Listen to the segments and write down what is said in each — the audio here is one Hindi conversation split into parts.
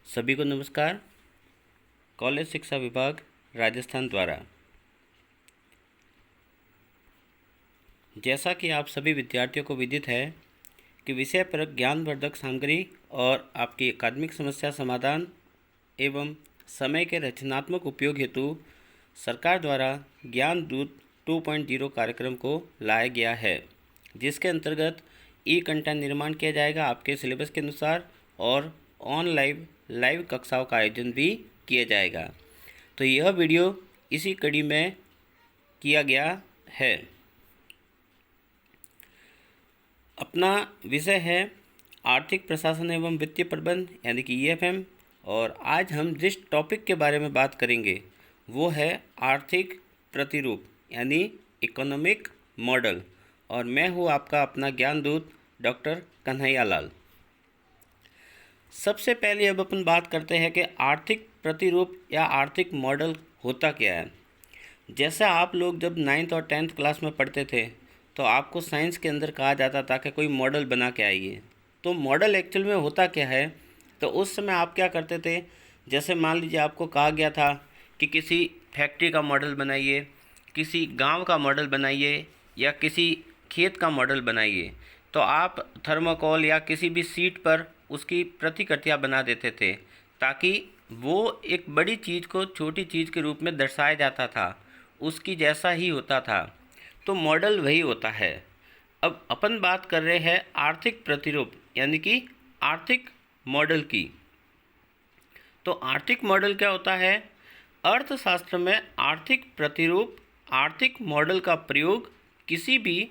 सभी को नमस्कार। कॉलेज शिक्षा विभाग राजस्थान द्वारा, जैसा कि आप सभी विद्यार्थियों को विदित है कि विषय परक ज्ञानवर्धक सामग्री और आपकी अकादमिक समस्या समाधान एवं समय के रचनात्मक उपयोग हेतु सरकार द्वारा ज्ञान दूत 2.0 कार्यक्रम को लाया गया है, जिसके अंतर्गत ई कंटेंट निर्माण किया जाएगा आपके सिलेबस के अनुसार और ऑन लाइव कक्षाओं का आयोजन भी किया जाएगा। तो यह वीडियो इसी कड़ी में किया गया है। अपना विषय है आर्थिक प्रशासन एवं वित्तीय प्रबंध यानी कि EFM, और आज हम जिस टॉपिक के बारे में बात करेंगे वो है आर्थिक प्रतिरूप यानी इकोनॉमिक मॉडल। और मैं हूँ आपका अपना ज्ञान दूत डॉक्टर कन्हैया लाल। सबसे पहले अब अपन बात करते हैं कि आर्थिक प्रतिरूप या आर्थिक मॉडल होता क्या है। जैसा आप लोग जब 9th और 10th क्लास में पढ़ते थे तो आपको साइंस के अंदर कहा जाता था कि कोई मॉडल बना के आइए। तो मॉडल एक्चुअल में होता क्या है, तो उस समय आप क्या करते थे, जैसे मान लीजिए आपको कहा गया था कि किसी फैक्ट्री का मॉडल बनाइए, किसी गांव का मॉडल बनाइए या किसी खेत का मॉडल बनाइए, तो आप थर्मोकोल या किसी भी शीट पर उसकी प्रतिकृतियाँ बना देते थे ताकि वो एक बड़ी चीज़ को छोटी चीज़ के रूप में दर्शाया जाता था, उसकी जैसा ही होता था। तो मॉडल वही होता है। अब अपन बात कर रहे हैं आर्थिक प्रतिरूप यानी कि आर्थिक मॉडल की। तो आर्थिक मॉडल क्या होता है? अर्थशास्त्र में आर्थिक प्रतिरूप आर्थिक मॉडल का प्रयोग किसी भी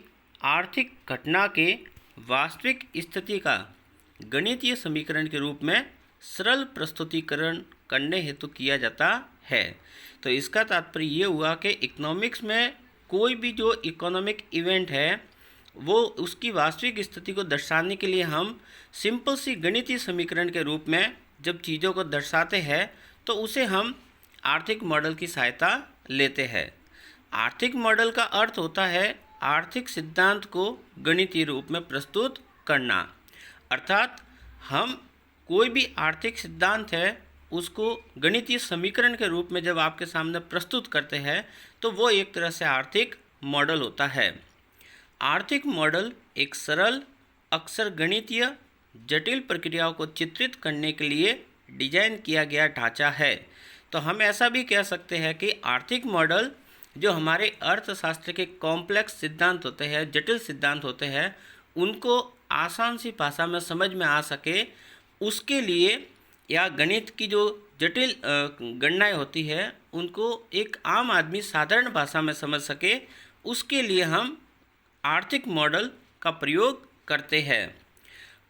आर्थिक घटना के वास्तविक स्थिति का गणितीय समीकरण के रूप में सरल प्रस्तुतिकरण करने हेतु किया जाता है। तो इसका तात्पर्य ये हुआ कि इकोनॉमिक्स में कोई भी जो इकोनॉमिक इवेंट है वो उसकी वास्तविक स्थिति को दर्शाने के लिए हम सिंपल सी गणितीय समीकरण के रूप में जब चीज़ों को दर्शाते हैं तो उसे हम आर्थिक मॉडल की सहायता लेते हैं। आर्थिक मॉडल का अर्थ होता है आर्थिक सिद्धांत को गणितीय रूप में प्रस्तुत करना। अर्थात हम कोई भी आर्थिक सिद्धांत है उसको गणितीय समीकरण के रूप में जब आपके सामने प्रस्तुत करते हैं तो वो एक तरह से आर्थिक मॉडल होता है। आर्थिक मॉडल एक सरल अक्सर गणितीय जटिल प्रक्रियाओं को चित्रित करने के लिए डिजाइन किया गया ढांचा है। तो हम ऐसा भी कह सकते हैं कि आर्थिक मॉडल जो हमारे अर्थशास्त्र के कॉम्प्लेक्स सिद्धांत होते हैं, जटिल सिद्धांत होते हैं, उनको आसान सी भाषा में समझ में आ सके उसके लिए, या गणित की जो जटिल गणनाएं होती है उनको एक आम आदमी साधारण भाषा में समझ सके, उसके लिए हम आर्थिक मॉडल का प्रयोग करते हैं।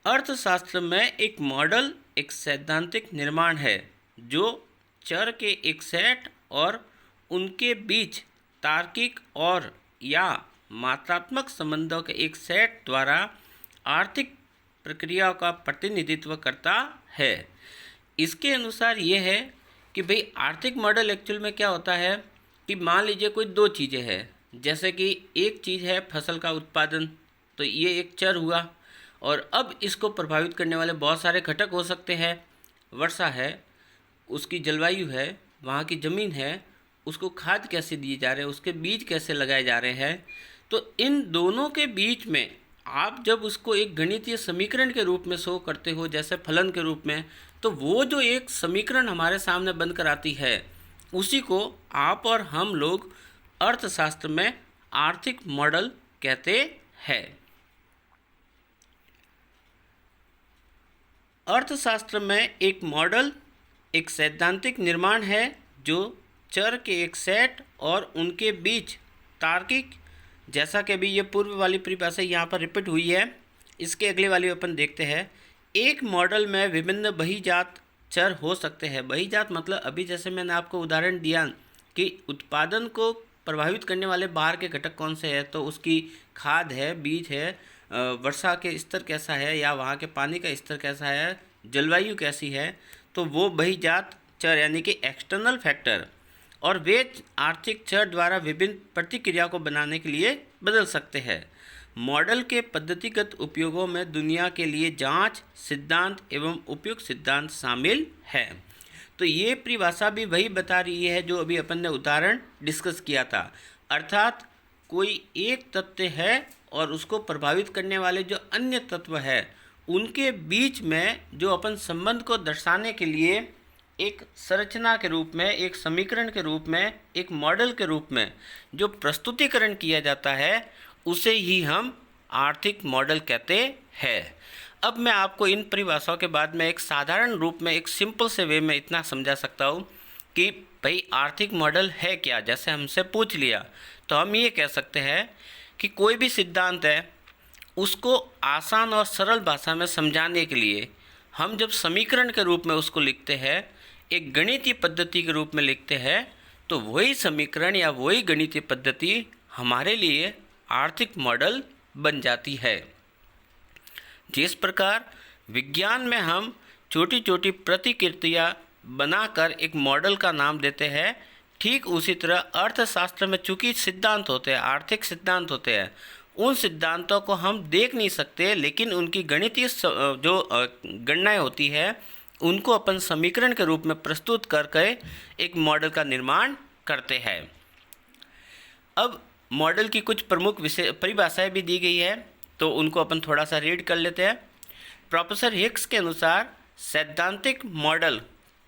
अर्थशास्त्र में एक मॉडल एक सैद्धांतिक निर्माण है जो चर के एक सेट और उनके बीच तार्किक और या मात्रात्मक संबंधों के एक सेट द्वारा आर्थिक प्रक्रियाओं का प्रतिनिधित्व करता है। इसके अनुसार ये है कि भाई आर्थिक मॉडल एक्चुअल में क्या होता है कि मान लीजिए कोई दो चीज़ें हैं, जैसे कि एक चीज़ है फसल का उत्पादन, तो ये एक चर हुआ, और अब इसको प्रभावित करने वाले बहुत सारे घटक हो सकते हैं। वर्षा है, उसकी जलवायु है, वहाँ की ज़मीन है, उसको खाद कैसे दिए जा रहे हैं, उसके बीज कैसे लगाए जा रहे हैं। तो इन दोनों के बीच में आप जब उसको एक गणितीय समीकरण के रूप में शो करते हो, जैसे फलन के रूप में, तो वो जो एक समीकरण हमारे सामने बनकर आती है उसी को आप और हम लोग अर्थशास्त्र में आर्थिक मॉडल कहते हैं। अर्थशास्त्र में एक मॉडल एक सैद्धांतिक निर्माण है जो चर के एक सेट और उनके बीच तार्किक, जैसा कि अभी ये पूर्व वाली परिभाषा यहाँ पर रिपीट हुई है, इसके अगले वाली अपन देखते हैं। एक मॉडल में विभिन्न बहिजात चर हो सकते हैं। बहिजात मतलब अभी जैसे मैंने आपको उदाहरण दिया कि उत्पादन को प्रभावित करने वाले बाहर के घटक कौन से हैं, तो उसकी खाद है, बीज है, वर्षा के स्तर कैसा है या वहाँ के पानी का स्तर कैसा है, जलवायु कैसी है, तो वो बहिजात चर यानी कि एक्सटर्नल फैक्टर, और वे आर्थिक चर द्वारा विभिन्न प्रतिक्रिया को बनाने के लिए बदल सकते हैं। मॉडल के पद्धतिगत उपयोगों में दुनिया के लिए जांच, सिद्धांत एवं उपयुक्त सिद्धांत शामिल है। तो ये परिभाषा भी वही बता रही है जो अभी अपन ने उदाहरण डिस्कस किया था, अर्थात कोई एक तत्व है और उसको प्रभावित करने वाले जो अन्य तत्व है उनके बीच में जो अपन संबंध को दर्शाने के लिए एक संरचना के रूप में, एक समीकरण के रूप में, एक मॉडल के रूप में जो प्रस्तुतिकरण किया जाता है उसे ही हम आर्थिक मॉडल कहते हैं। अब मैं आपको इन परिभाषाओं के बाद में एक साधारण रूप में, एक सिंपल से वे में इतना समझा सकता हूँ कि भाई आर्थिक मॉडल है क्या। जैसे हमसे पूछ लिया तो हम ये कह सकते हैं कि कोई भी सिद्धांत है उसको आसान और सरल भाषा में समझाने के लिए हम जब समीकरण के रूप में उसको लिखते हैं, एक गणितीय पद्धति के रूप में लिखते हैं, तो वही समीकरण या वही गणितीय पद्धति हमारे लिए आर्थिक मॉडल बन जाती है। जिस प्रकार विज्ञान में हम छोटी छोटी प्रतिकृतियाँ बनाकर एक मॉडल का नाम देते हैं, ठीक उसी तरह अर्थशास्त्र में चूँकि सिद्धांत होते हैं, आर्थिक सिद्धांत होते हैं, उन सिद्धांतों को हम देख नहीं सकते, लेकिन उनकी गणितीय जो गणनाएँ होती है उनको अपन समीकरण के रूप में प्रस्तुत करके एक मॉडल का निर्माण करते हैं। अब मॉडल की कुछ प्रमुख विषय परिभाषाएं भी दी गई है, तो उनको अपन थोड़ा सा रीड कर लेते हैं। प्रोफेसर हिक्स के अनुसार सैद्धांतिक मॉडल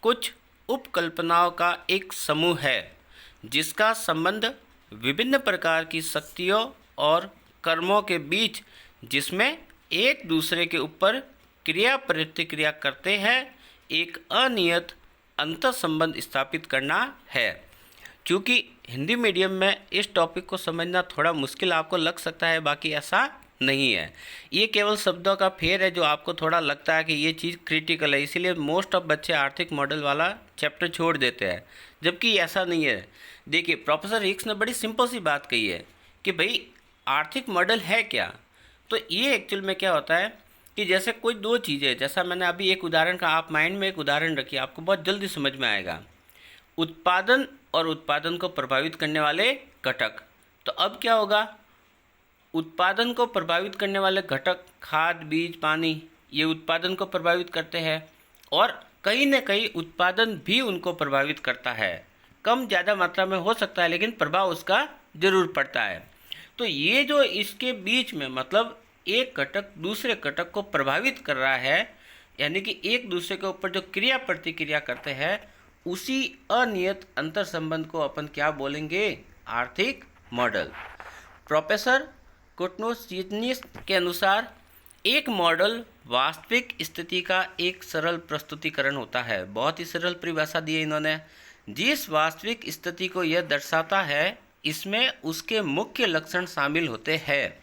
कुछ उपकल्पनाओं का एक समूह है जिसका संबंध विभिन्न प्रकार की शक्तियों और कर्मों के बीच, जिसमें एक दूसरे के ऊपर क्रिया प्रतिक्रिया करते हैं, एक अनियत अंतर संबंध स्थापित करना है। क्योंकि हिंदी मीडियम में इस टॉपिक को समझना थोड़ा मुश्किल आपको लग सकता है, बाकी ऐसा नहीं है। ये केवल शब्दों का फेर है जो आपको थोड़ा लगता है कि ये चीज़ क्रिटिकल है, इसीलिए मोस्ट ऑफ बच्चे आर्थिक मॉडल वाला चैप्टर छोड़ देते हैं, जबकि ऐसा नहीं है। देखिए, प्रोफेसर हिक्स ने बड़ी सिंपल सी बात कही है कि भाई आर्थिक मॉडल है क्या। तो ये एक्चुअल में क्या होता है कि जैसे कोई दो चीज़ें, जैसा मैंने अभी एक उदाहरण का, आप माइंड में एक उदाहरण रखिए, आपको बहुत जल्दी समझ में आएगा। उत्पादन और उत्पादन को प्रभावित करने वाले घटक। तो अब क्या होगा, उत्पादन को प्रभावित करने वाले घटक खाद, बीज, पानी, ये उत्पादन को प्रभावित करते हैं और कहीं न कहीं उत्पादन भी उनको प्रभावित करता है। कम ज़्यादा मात्रा में हो सकता है, लेकिन प्रभाव उसका ज़रूर पड़ता है। तो ये जो इसके बीच में, मतलब एक घटक दूसरे घटक को प्रभावित कर रहा है, यानी कि एक दूसरे के ऊपर जो क्रिया प्रतिक्रिया करते हैं, उसी अनियत अंतर संबंध को अपन क्या बोलेंगे, आर्थिक मॉडल। प्रोफेसर कोटनोसिनिस के अनुसार एक मॉडल वास्तविक स्थिति का एक सरल प्रस्तुतिकरण होता है। बहुत ही सरल परिभाषा दी है इन्होंने। जिस वास्तविक स्थिति को यह दर्शाता है, इसमें उसके मुख्य लक्षण शामिल होते हैं।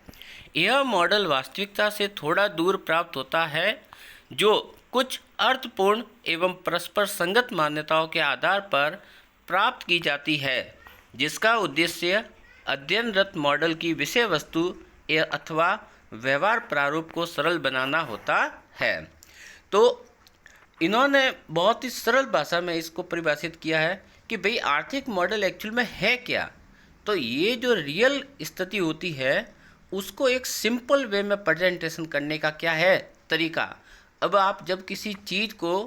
यह मॉडल वास्तविकता से थोड़ा दूर प्राप्त होता है, जो कुछ अर्थपूर्ण एवं परस्पर संगत मान्यताओं के आधार पर प्राप्त की जाती है, जिसका उद्देश्य अध्ययनरत मॉडल की विषय वस्तु अथवा व्यवहार प्रारूप को सरल बनाना होता है। तो इन्होंने बहुत ही सरल भाषा में इसको परिभाषित किया है कि भाई आर्थिक मॉडल एक्चुअल में है क्या। तो ये जो रियल स्थिति होती है उसको एक सिंपल वे में प्रेजेंटेशन करने का क्या है तरीका। अब आप जब किसी चीज़ को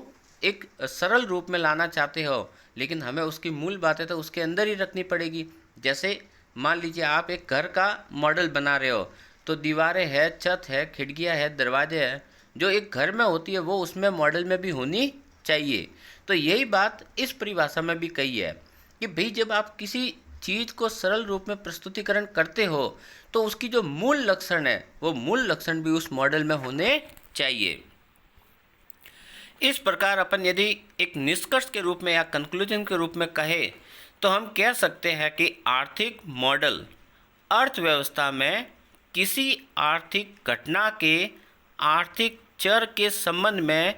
एक सरल रूप में लाना चाहते हो, लेकिन हमें उसकी मूल बातें तो उसके अंदर ही रखनी पड़ेगी। जैसे मान लीजिए आप एक घर का मॉडल बना रहे हो, तो दीवारें है, छत है, खिड़कियां है, दरवाजे हैं, जो एक घर में होती है वो उसमें मॉडल में भी होनी चाहिए। तो यही बात इस परिभाषा में भी कही है कि भाई जब आप किसी चीज़ को सरल रूप में प्रस्तुतिकरण करते हो तो उसकी जो मूल लक्षण है वो मूल लक्षण भी उस मॉडल में होने चाहिए। इस प्रकार अपन यदि एक निष्कर्ष के रूप में या कंक्लूजन के रूप में कहे तो हम कह सकते हैं कि आर्थिक मॉडल अर्थव्यवस्था में किसी आर्थिक घटना के आर्थिक चर के संबंध में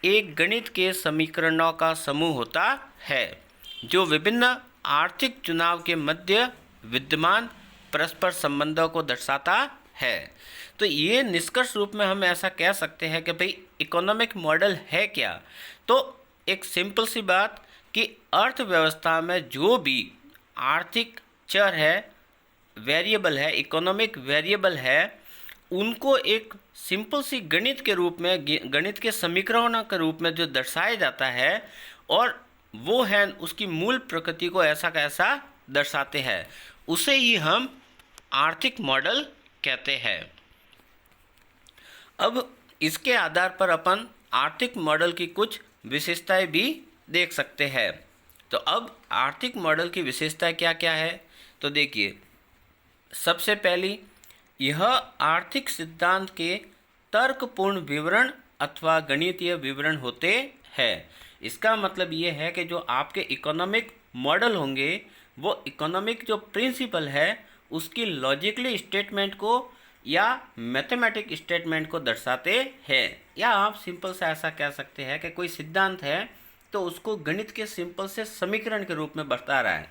एक गणित के समीकरणों का समूह होता है, जो विभिन्न आर्थिक चुनाव के मध्य विद्यमान परस्पर संबंधों को दर्शाता है। तो ये निष्कर्ष रूप में हम ऐसा कह सकते हैं कि भाई इकोनॉमिक मॉडल है क्या। तो एक सिंपल सी बात कि अर्थव्यवस्था में जो भी आर्थिक चर है, वेरिएबल है, इकोनॉमिक वेरिएबल है, उनको एक सिंपल सी गणित के रूप में, गणित के समीकरणों के रूप में जो दर्शाया जाता है, और वो है उसकी मूल प्रकृति को ऐसा कैसा दर्शाते हैं, उसे ही हम आर्थिक मॉडल कहते हैं। अब इसके आधार पर अपन आर्थिक मॉडल की कुछ विशेषताएं भी देख सकते हैं। तो अब आर्थिक मॉडल की विशेषताएं क्या क्या है, तो देखिए, सबसे पहली, यह आर्थिक सिद्धांत के तर्कपूर्ण विवरण अथवा गणितीय विवरण होते हैं। इसका मतलब ये है कि जो आपके इकोनॉमिक मॉडल होंगे वो इकोनॉमिक जो प्रिंसिपल है उसकी लॉजिकली स्टेटमेंट को या मैथमेटिक स्टेटमेंट को दर्शाते हैं। या आप सिंपल से ऐसा कह सकते हैं कि कोई सिद्धांत है तो उसको गणित के सिंपल से समीकरण के रूप में बता रहा है।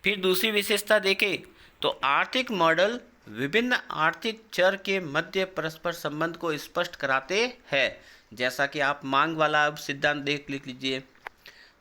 फिर दूसरी विशेषता देखें तो आर्थिक मॉडल विभिन्न आर्थिक चर के मध्य परस्पर संबंध को स्पष्ट कराते हैं। जैसा कि आप मांग वाला अब सिद्धांत लिख लीजिए,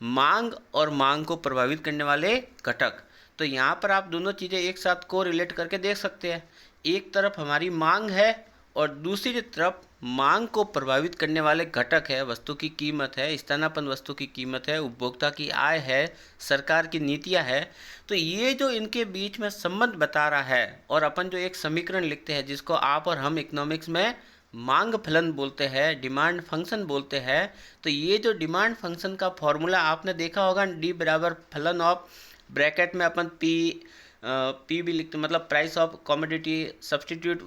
मांग और मांग को प्रभावित करने वाले घटक। तो यहाँ पर आप दोनों चीज़ें एक साथ को रिलेट करके देख सकते हैं। एक तरफ हमारी मांग है और दूसरी तरफ मांग को प्रभावित करने वाले घटक है, वस्तु की कीमत है, स्थानापन्न वस्तु की कीमत है, उपभोक्ता की आय है, सरकार की नीतियां है। तो ये जो इनके बीच में संबंध बता रहा है, और अपन जो एक समीकरण लिखते हैं जिसको आप और हम इकोनॉमिक्स में मांग फलन बोलते हैं, डिमांड फंक्शन बोलते हैं। तो ये जो डिमांड फंक्शन का फॉर्मूला आपने देखा होगा, डी बराबर फलन ऑफ, ब्रैकेट में अपन पी भी लिखते, मतलब price of commodity, substitute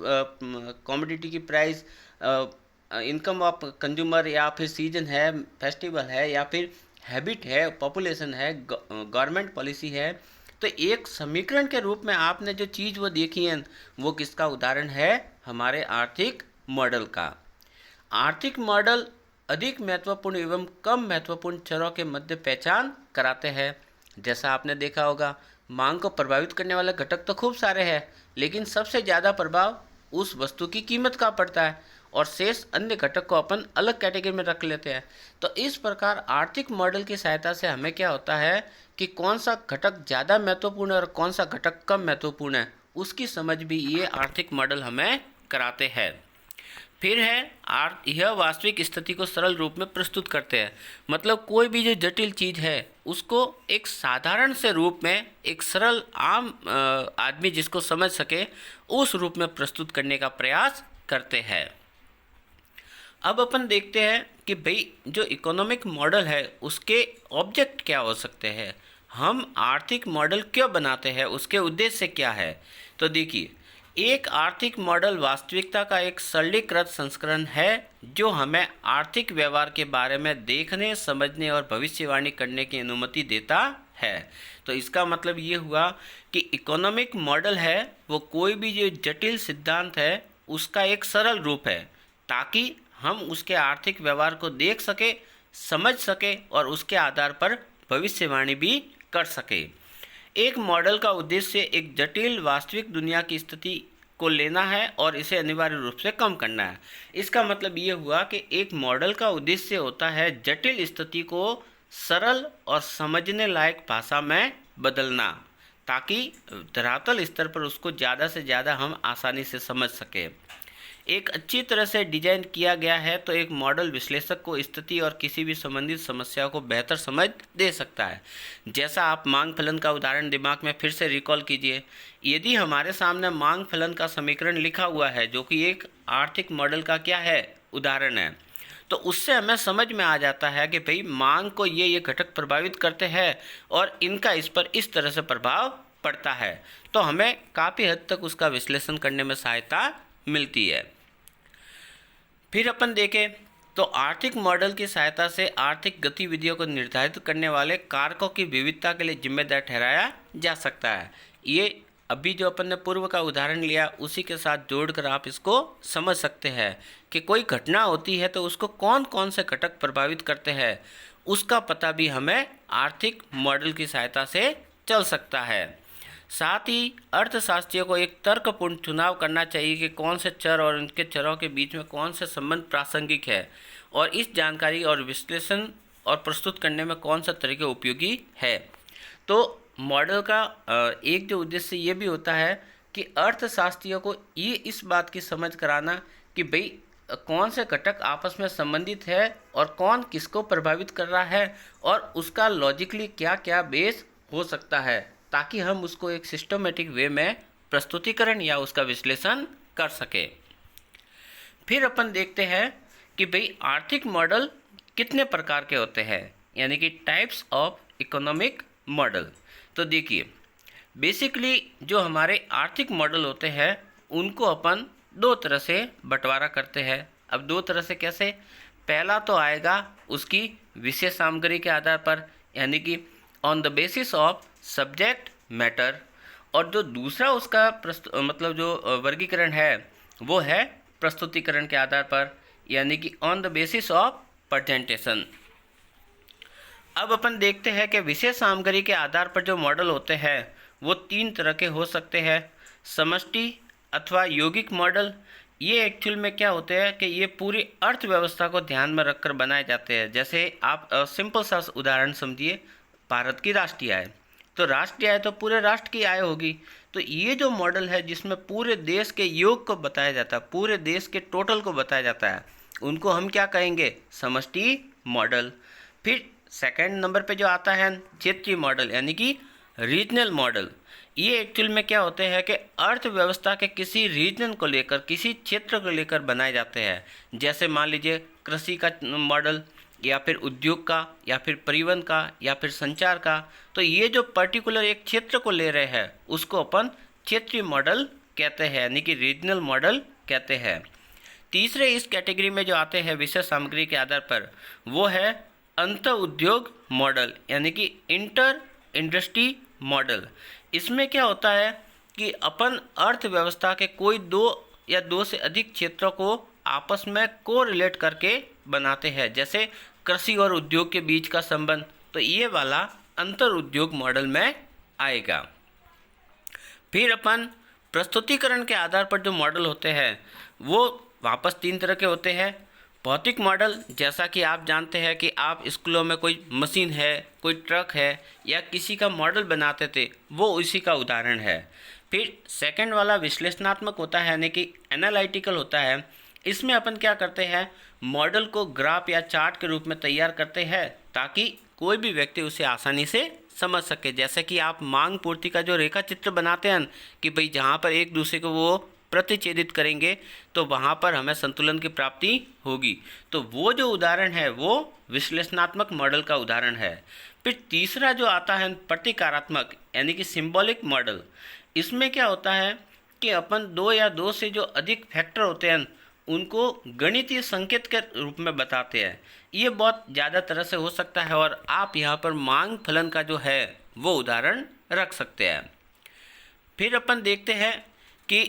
commodity की प्राइस, इनकम ऑफ कंज्यूमर, या फिर सीजन है, फेस्टिवल है, या फिर हैबिट है, पॉपुलेशन है, गवर्नमेंट पॉलिसी है। तो एक समीकरण के रूप में आपने जो चीज़ वो देखी है वो किसका उदाहरण है, हमारे आर्थिक मॉडल का। आर्थिक मॉडल अधिक महत्वपूर्ण एवं कम महत्वपूर्ण चरों के मध्य पहचान कराते हैं। जैसा आपने देखा होगा, मांग को प्रभावित करने वाले घटक तो खूब सारे हैं, लेकिन सबसे ज़्यादा प्रभाव उस वस्तु की कीमत का पड़ता है और शेष अन्य घटक को अपन अलग कैटेगरी में रख लेते हैं। तो इस प्रकार आर्थिक मॉडल की सहायता से हमें क्या होता है कि कौन सा घटक ज़्यादा महत्वपूर्ण है और कौन सा घटक कम महत्वपूर्ण है, उसकी समझ भी ये आर्थिक मॉडल हमें कराते हैं। फिर है यह वास्तविक स्थिति को सरल रूप में प्रस्तुत करते हैं। मतलब कोई भी जो जटिल चीज़ है उसको एक साधारण से रूप में, एक सरल आम आदमी जिसको समझ सके उस रूप में प्रस्तुत करने का प्रयास करते हैं। अब अपन देखते हैं कि भाई जो इकोनॉमिक मॉडल है उसके ऑब्जेक्ट क्या हो सकते हैं, हम आर्थिक मॉडल क्यों बनाते हैं, उसके उद्देश्य क्या है। तो देखिए, एक आर्थिक मॉडल वास्तविकता का एक सरलीकृत संस्करण है जो हमें आर्थिक व्यवहार के बारे में देखने, समझने और भविष्यवाणी करने की अनुमति देता है। तो इसका मतलब ये हुआ कि इकोनॉमिक मॉडल है वो कोई भी जो जटिल सिद्धांत है उसका एक सरल रूप है, ताकि हम उसके आर्थिक व्यवहार को देख सके, समझ सके और उसके आधार पर भविष्यवाणी भी कर सके। एक मॉडल का उद्देश्य एक जटिल वास्तविक दुनिया की स्थिति को लेना है और इसे अनिवार्य रूप से कम करना है। इसका मतलब ये हुआ कि एक मॉडल का उद्देश्य होता है जटिल स्थिति को सरल और समझने लायक भाषा में बदलना, ताकि धरातल स्तर पर उसको ज़्यादा से ज़्यादा हम आसानी से समझ सकें। एक अच्छी तरह से डिजाइन किया गया है तो एक मॉडल विश्लेषक को स्थिति और किसी भी संबंधित समस्या को बेहतर समझ दे सकता है। जैसा आप मांग फलन का उदाहरण दिमाग में फिर से रिकॉल कीजिए। यदि हमारे सामने मांग फलन का समीकरण लिखा हुआ है जो कि एक आर्थिक मॉडल का क्या है, उदाहरण है, तो उससे हमें समझ में आ जाता है कि भाई मांग को ये घटक प्रभावित करते हैं और इनका इस पर इस तरह से प्रभाव पड़ता है। तो हमें काफ़ी हद तक उसका विश्लेषण करने में सहायता मिलती है। फिर अपन देखें तो आर्थिक मॉडल की सहायता से आर्थिक गतिविधियों को निर्धारित करने वाले कारकों की विविधता के लिए जिम्मेदार ठहराया जा सकता है। ये अभी जो अपन ने पूर्व का उदाहरण लिया उसी के साथ जोड़कर आप इसको समझ सकते हैं कि कोई घटना होती है तो उसको कौन कौन से घटक प्रभावित करते हैं, उसका पता भी हमें आर्थिक मॉडल की सहायता से चल सकता है। साथ ही अर्थशास्त्रियों को एक तर्कपूर्ण चुनाव करना चाहिए कि कौन से चर और उनके चरों के बीच में कौन से संबंध प्रासंगिक है और इस जानकारी और विश्लेषण और प्रस्तुत करने में कौन सा तरीका उपयोगी है। तो मॉडल का एक जो उद्देश्य ये भी होता है कि अर्थशास्त्रियों को ये इस बात की समझ कराना कि भाई कौन से घटक आपस में संबंधित है और कौन किसको प्रभावित कर रहा है और उसका लॉजिकली क्या क्या बेस हो सकता है, ताकि हम उसको एक सिस्टमेटिक वे में प्रस्तुतिकरण या उसका विश्लेषण कर सके। फिर अपन देखते हैं कि भाई आर्थिक मॉडल कितने प्रकार के होते हैं, यानी कि टाइप्स ऑफ इकोनॉमिक मॉडल। तो देखिए, बेसिकली जो हमारे आर्थिक मॉडल होते हैं उनको अपन दो तरह से बंटवारा करते हैं। अब दो तरह से कैसे? पहला तो आएगा उसकी विषय सामग्री के आधार पर, यानी कि on the basis of subject matter, और जो दूसरा उसका मतलब जो वर्गीकरण है वो है प्रस्तुतिकरण के आधार पर, यानी कि on the basis of presentation. अब अपन देखते हैं कि विषय सामग्री के आधार पर जो मॉडल होते हैं वो तीन तरह के हो सकते हैं। समष्टि अथवा यौगिक मॉडल, ये एक्चुअल में क्या होते हैं कि ये पूरी अर्थव्यवस्था को ध्यान में रखकर बनाए जाते हैं। जैसे आप सिंपल सा उदाहरण समझिए, भारत की राष्ट्रीय आय, तो राष्ट्रीय आय तो पूरे राष्ट्र की आय होगी। तो ये जो मॉडल है जिसमें पूरे देश के योग को बताया जाता है, पूरे देश के टोटल को बताया जाता है, उनको हम क्या कहेंगे? समष्टि मॉडल। फिर सेकंड नंबर पे जो आता है क्षेत्रीय मॉडल, यानी कि रीजनल मॉडल। ये एक्चुअल में क्या होते हैं कि अर्थव्यवस्था के किसी रीजन को लेकर, किसी क्षेत्र को लेकर बनाए जाते हैं। जैसे मान लीजिए कृषि का मॉडल, या फिर उद्योग का, या फिर परिवहन का, या फिर संचार का। तो ये जो पर्टिकुलर एक क्षेत्र को ले रहे हैं उसको अपन क्षेत्रीय मॉडल कहते हैं, यानी कि रीजनल मॉडल कहते हैं। तीसरे इस कैटेगरी में जो आते हैं विषय सामग्री के आधार पर, वो है अंतर उद्योग मॉडल, यानी कि इंटर इंडस्ट्री मॉडल। इसमें क्या होता है कि अपन अर्थव्यवस्था के कोई दो या दो से अधिक क्षेत्रों को आपस में कोरिलेट करके बनाते हैं, जैसे कृषि और उद्योग के बीच का संबंध। तो ये वाला अंतर उद्योग मॉडल में आएगा। फिर अपन प्रस्तुतिकरण के आधार पर जो मॉडल होते हैं वो वापस तीन तरह के होते हैं। भौतिक मॉडल, जैसा कि आप जानते हैं कि आप स्कूलों में कोई मशीन है, कोई ट्रक है, या किसी का मॉडल बनाते थे, वो उसी का उदाहरण है। फिर सेकंड वाला विश्लेषणात्मक होता है, यानी कि एनालिटिकल होता है। इसमें अपन क्या करते हैं, मॉडल को ग्राफ या चार्ट के रूप में तैयार करते हैं ताकि कोई भी व्यक्ति उसे आसानी से समझ सके। जैसे कि आप मांग पूर्ति का जो रेखा चित्र बनाते हैं कि भाई जहाँ पर एक दूसरे को वो प्रतिच्छेदित करेंगे तो वहाँ पर हमें संतुलन की प्राप्ति होगी। तो वो जो उदाहरण है वो विश्लेषणात्मक मॉडल का उदाहरण है। फिर तीसरा जो आता है प्रतीकात्मक, यानी कि सिंबॉलिक मॉडल। इसमें क्या होता है कि अपन दो या दो से जो अधिक फैक्टर होते हैं उनको गणितीय संकेत के रूप में बताते हैं। ये बहुत ज़्यादा तरह से हो सकता है और आप यहाँ पर मांग फलन का जो है वो उदाहरण रख सकते हैं। फिर अपन देखते हैं कि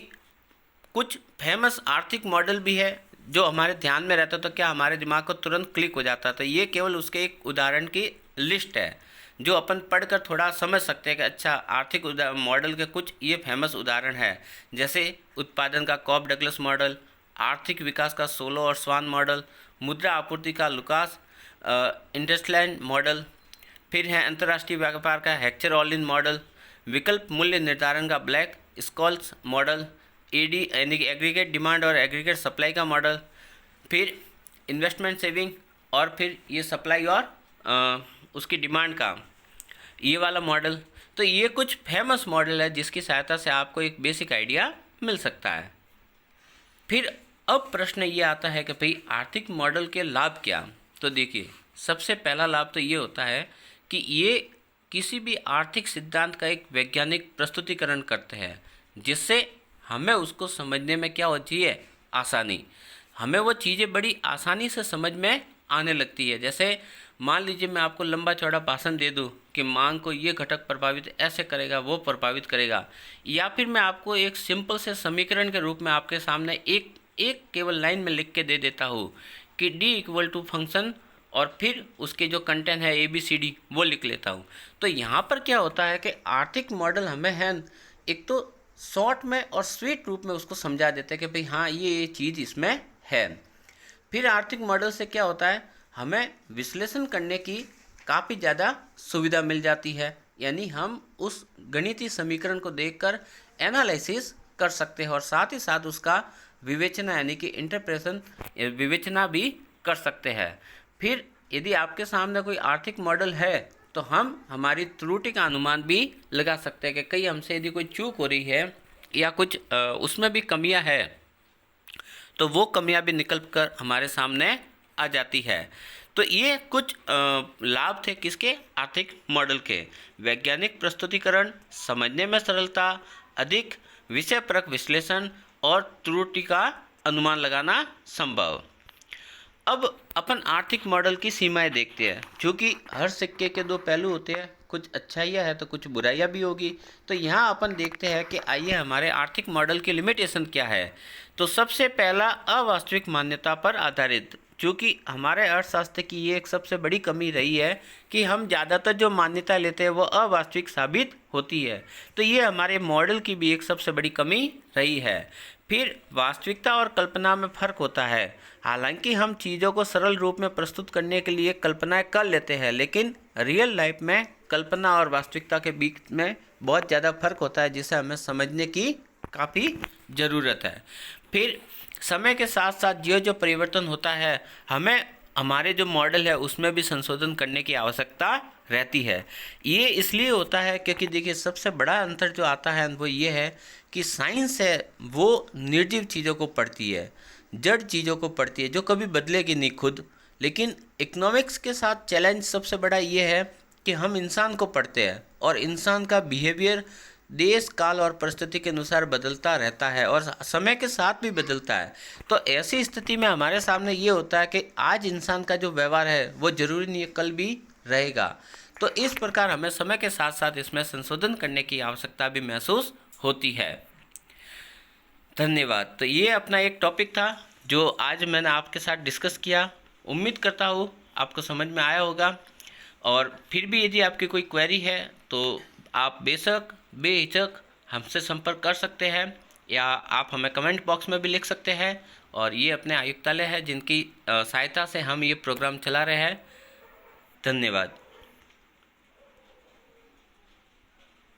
कुछ फेमस आर्थिक मॉडल भी है जो हमारे ध्यान में रहता है, तो क्या हमारे दिमाग को तुरंत क्लिक हो जाता है। तो ये केवल उसके एक उदाहरण की लिस्ट है जो अपन पढ़कर थोड़ा समझ सकते हैं कि अच्छा आर्थिक मॉडल के कुछ ये फेमस उदाहरण है। जैसे उत्पादन का कॉब डगलस मॉडल, आर्थिक विकास का सोलो और स्वान मॉडल, मुद्रा आपूर्ति का लुकास इंडस्लैंड मॉडल, फिर है अंतर्राष्ट्रीय व्यापार का हेक्चर ऑलिन मॉडल, विकल्प मूल्य निर्धारण का ब्लैक स्कॉल्स मॉडल, एडी यानी कि एग्रीगेट डिमांड और एग्रीगेट सप्लाई का मॉडल, फिर इन्वेस्टमेंट सेविंग, और फिर ये सप्लाई और उसकी डिमांड का ये वाला मॉडल। तो ये कुछ फेमस मॉडल है जिसकी सहायता से आपको एक बेसिक आइडिया मिल सकता है। फिर अब प्रश्न ये आता है कि भाई आर्थिक मॉडल के लाभ क्या। तो देखिए, सबसे पहला लाभ तो ये होता है कि ये किसी भी आर्थिक सिद्धांत का एक वैज्ञानिक प्रस्तुतिकरण करते हैं, जिससे हमें उसको समझने में क्या होती है, आसानी। हमें वो चीज़ें बड़ी आसानी से समझ में आने लगती है। जैसे मान लीजिए मैं आपको लंबा चौड़ा भाषण दे दूं कि मांग को ये घटक प्रभावित ऐसे करेगा, वो प्रभावित करेगा, या फिर मैं आपको एक सिंपल से समीकरण के रूप में आपके सामने एक केवल लाइन में लिख के दे देता हूँ कि D इक्वल टू फंक्शन, और फिर उसके जो कंटेंट है ABCD वो लिख लेता हूँ। तो यहाँ पर क्या होता है कि आर्थिक मॉडल हमें है एक तो शॉर्ट में और स्वीट रूप में उसको समझा देते हैं कि भाई हाँ ये चीज़ इसमें है। फिर आर्थिक मॉडल से क्या होता है, हमें विश्लेषण करने की काफ़ी ज़्यादा सुविधा मिल जाती है। यानी हम उस गणितीय समीकरण को देखकर एनालिसिस कर सकते हैं और साथ ही साथ उसका विवेचना यानी कि इंटरप्रेशन विवेचना भी कर सकते हैं। फिर यदि आपके सामने कोई आर्थिक मॉडल है तो हम हमारी त्रुटि का अनुमान भी लगा सकते हैं कि कहीं हमसे यदि कोई चूक हो रही है या कुछ उसमें भी कमियां है तो वो कमियां भी निकल कर हमारे सामने आ जाती है। तो ये कुछ लाभ थे किसके, आर्थिक मॉडल के। वैज्ञानिक प्रस्तुतिकरण, समझने में सरलता, अधिक विषयपरक विश्लेषण और त्रुटि का अनुमान लगाना संभव। अब अपन आर्थिक मॉडल की सीमाएं देखते हैं। क्योंकि हर सिक्के के दो पहलू होते हैं, कुछ अच्छाइयाँ है तो कुछ बुराइयाँ भी होगी। तो यहाँ अपन देखते हैं कि आइए हमारे आर्थिक मॉडल की लिमिटेशन क्या है। तो सबसे पहला, अवास्तविक मान्यता पर आधारित। क्योंकि हमारे अर्थशास्त्र की ये एक सबसे बड़ी कमी रही है कि हम ज़्यादातर जो मान्यता लेते हैं वो अवास्तविक साबित होती है। तो ये हमारे मॉडल की भी एक सबसे बड़ी कमी रही है। फिर वास्तविकता और कल्पना में फ़र्क होता है। हालांकि हम चीज़ों को सरल रूप में प्रस्तुत करने के लिए कल्पनाएं कर लेते हैं, लेकिन रियल लाइफ में कल्पना और वास्तविकता के बीच में बहुत ज़्यादा फर्क होता है, जिसे हमें समझने की काफ़ी ज़रूरत है। फिर समय के साथ साथ जो परिवर्तन होता है, हमें हमारे जो मॉडल है उसमें भी संशोधन करने की आवश्यकता रहती है। ये इसलिए होता है क्योंकि देखिए सबसे बड़ा अंतर जो आता है वो ये है कि साइंस है वो निर्जीव चीज़ों को पढ़ती है, जड़ चीज़ों को पढ़ती है जो कभी बदलेगी नहीं खुद। लेकिन इकोनॉमिक्स के साथ चैलेंज सबसे बड़ा ये है कि हम इंसान को पढ़ते हैं और इंसान का बिहेवियर देश काल और परिस्थिति के अनुसार बदलता रहता है और समय के साथ भी बदलता है। तो ऐसी स्थिति में हमारे सामने ये होता है कि आज इंसान का जो व्यवहार है वो जरूरी नहीं है कल भी रहेगा। तो इस प्रकार हमें समय के साथ साथ इसमें संशोधन करने की आवश्यकता भी महसूस होती है। धन्यवाद। तो ये अपना एक टॉपिक था जो आज मैंने आपके साथ डिस्कस किया। उम्मीद करता हूँ आपको समझ में आया होगा। और फिर भी यदि आपकी कोई क्वेरी है तो आप बेशक बेहिचक हमसे संपर्क कर सकते हैं या आप हमें कमेंट बॉक्स में भी लिख सकते हैं। और ये अपने आयुक्तालय है जिनकी सहायता से हम ये प्रोग्राम चला रहे हैं। धन्यवाद।